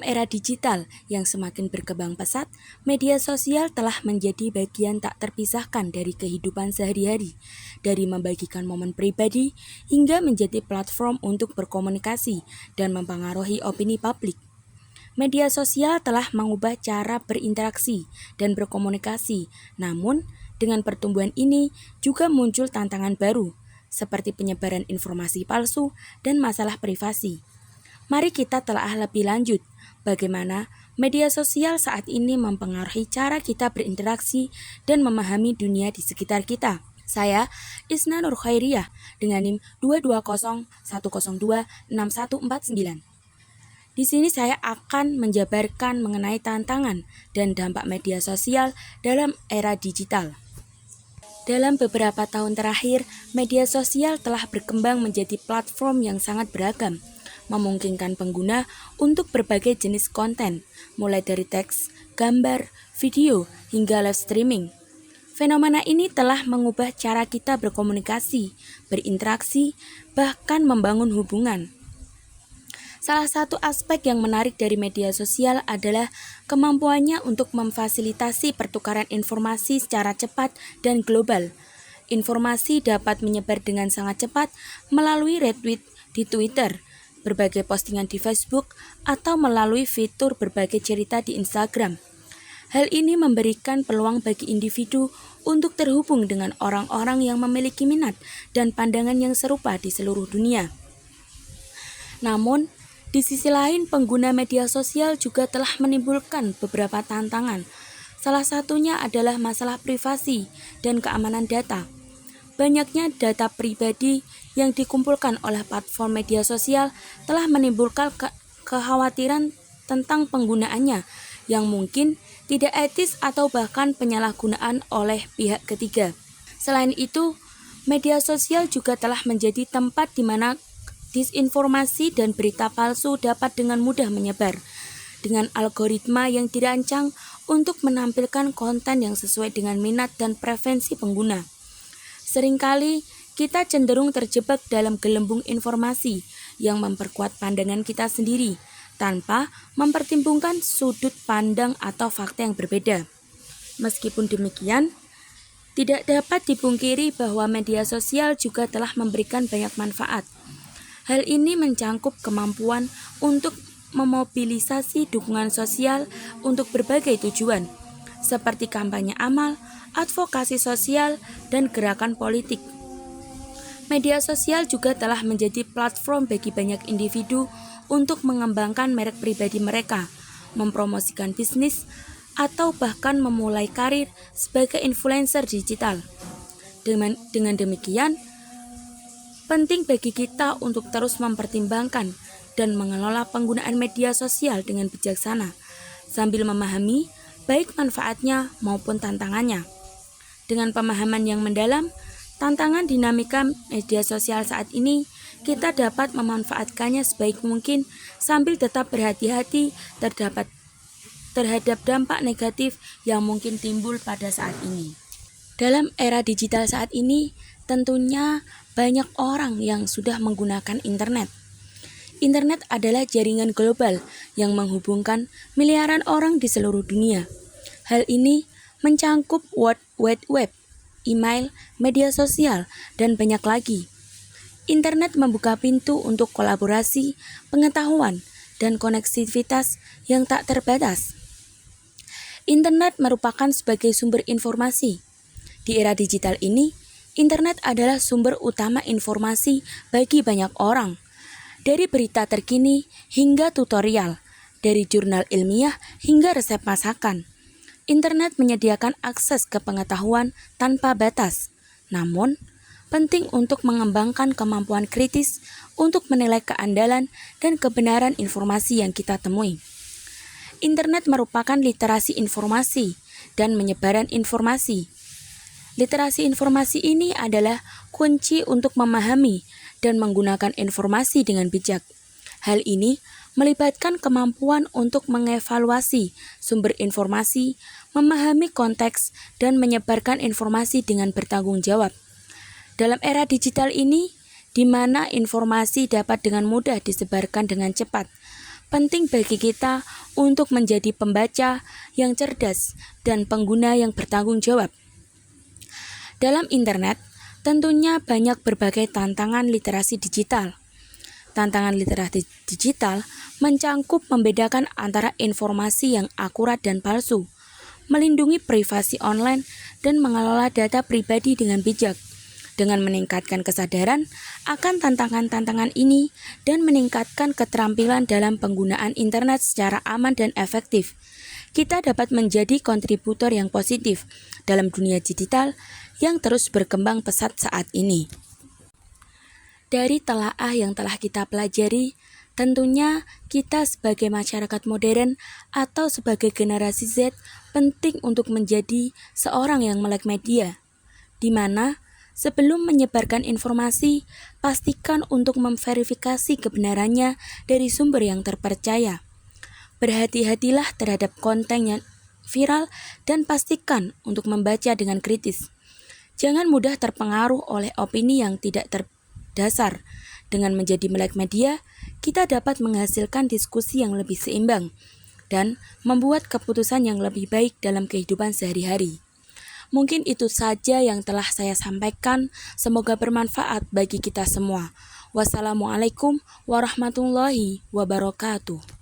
era digital yang semakin berkembang pesat, media sosial telah menjadi bagian tak terpisahkan dari kehidupan sehari-hari, dari membagikan momen pribadi hingga menjadi platform untuk berkomunikasi dan mempengaruhi opini publik. Media sosial telah mengubah cara berinteraksi dan berkomunikasi, namun dengan pertumbuhan ini juga muncul tantangan baru, seperti penyebaran informasi palsu dan masalah privasi. Mari kita telaah lebih lanjut bagaimana media sosial saat ini mempengaruhi cara kita berinteraksi dan memahami dunia di sekitar kita. Saya Isna Nur Khairiyah dengan NIM 22010264149. Di sini saya akan menjabarkan mengenai tantangan dan dampak media sosial dalam era digital. Dalam beberapa tahun terakhir, media sosial telah berkembang menjadi platform yang sangat beragam, memungkinkan pengguna untuk berbagai jenis konten, mulai dari teks, gambar, video, hingga live streaming. Fenomena ini telah mengubah cara kita berkomunikasi, berinteraksi, bahkan membangun hubungan. Salah satu aspek yang menarik dari media sosial adalah kemampuannya untuk memfasilitasi pertukaran informasi secara cepat dan global. Informasi dapat menyebar dengan sangat cepat melalui retweet di Twitter, berbagai postingan di Facebook, atau melalui fitur berbagai cerita di Instagram. Hal ini memberikan peluang bagi individu untuk terhubung dengan orang-orang yang memiliki minat dan pandangan yang serupa di seluruh dunia. Namun, di sisi lain, pengguna media sosial juga telah menimbulkan beberapa tantangan. Salah satunya adalah masalah privasi dan keamanan data. Banyaknya data pribadi yang dikumpulkan oleh platform media sosial telah menimbulkan kekhawatiran tentang penggunaannya yang mungkin tidak etis atau bahkan penyalahgunaan oleh pihak ketiga. Selain itu, media sosial juga telah menjadi tempat di mana disinformasi dan berita palsu dapat dengan mudah menyebar, dengan algoritma yang dirancang untuk menampilkan konten yang sesuai dengan minat dan preferensi pengguna. Seringkali kita cenderung terjebak dalam gelembung informasi yang memperkuat pandangan kita sendiri tanpa mempertimbangkan sudut pandang atau fakta yang berbeda. Meskipun demikian, tidak dapat dipungkiri bahwa media sosial juga telah memberikan banyak manfaat. Hal ini mencangkup kemampuan untuk memobilisasi dukungan sosial untuk berbagai tujuan, seperti kampanye amal, advokasi sosial, dan gerakan politik. Media sosial juga telah menjadi platform bagi banyak individu untuk mengembangkan merek pribadi mereka, mempromosikan bisnis, atau bahkan memulai karir sebagai influencer digital. Dengan demikian, penting bagi kita untuk terus mempertimbangkan dan mengelola penggunaan media sosial dengan bijaksana, sambil memahami baik manfaatnya maupun tantangannya. Dengan pemahaman yang mendalam, tantangan dinamika media sosial saat ini, kita dapat memanfaatkannya sebaik mungkin sambil tetap berhati-hati terhadap dampak negatif yang mungkin timbul pada saat ini. Dalam era digital saat ini, tentunya banyak orang yang sudah menggunakan internet. Internet adalah jaringan global yang menghubungkan miliaran orang di seluruh dunia. Hal ini mencangkup World Wide Web, email, media sosial, dan banyak lagi. Internet membuka pintu untuk kolaborasi, pengetahuan, dan konektivitas yang tak terbatas. Internet merupakan sebagai sumber informasi. Di era digital ini, internet adalah sumber utama informasi bagi banyak orang. Dari berita terkini hingga tutorial, dari jurnal ilmiah hingga resep masakan. Internet menyediakan akses ke pengetahuan tanpa batas. Namun, penting untuk mengembangkan kemampuan kritis untuk menilai keandalan dan kebenaran informasi yang kita temui. Internet merupakan literasi informasi dan penyebaran informasi. Literasi informasi ini adalah kunci untuk memahami dan menggunakan informasi dengan bijak. Hal ini melibatkan kemampuan untuk mengevaluasi sumber informasi, memahami konteks, dan menyebarkan informasi dengan bertanggung jawab. Dalam era digital ini, di mana informasi dapat dengan mudah disebarkan dengan cepat, penting bagi kita untuk menjadi pembaca yang cerdas dan pengguna yang bertanggung jawab. Dalam internet, tentunya banyak berbagai tantangan literasi digital. Tantangan literasi digital mencangkup membedakan antara informasi yang akurat dan palsu, melindungi privasi online, dan mengelola data pribadi dengan bijak. Dengan meningkatkan kesadaran akan tantangan-tantangan ini dan meningkatkan keterampilan dalam penggunaan internet secara aman dan efektif, kita dapat menjadi kontributor yang positif dalam dunia digital yang terus berkembang pesat saat ini. Dari telaah yang telah kita pelajari, tentunya kita sebagai masyarakat modern atau sebagai generasi Z penting untuk menjadi seorang yang melek media, di mana sebelum menyebarkan informasi, pastikan untuk memverifikasi kebenarannya dari sumber yang terpercaya. Berhati-hatilah terhadap konten yang viral dan pastikan untuk membaca dengan kritis. Jangan mudah terpengaruh oleh opini yang tidak terdasar. Dengan menjadi melek media, kita dapat menghasilkan diskusi yang lebih seimbang dan membuat keputusan yang lebih baik dalam kehidupan sehari-hari. Mungkin itu saja yang telah saya sampaikan. Semoga bermanfaat bagi kita semua. Wassalamualaikum warahmatullahi wabarakatuh.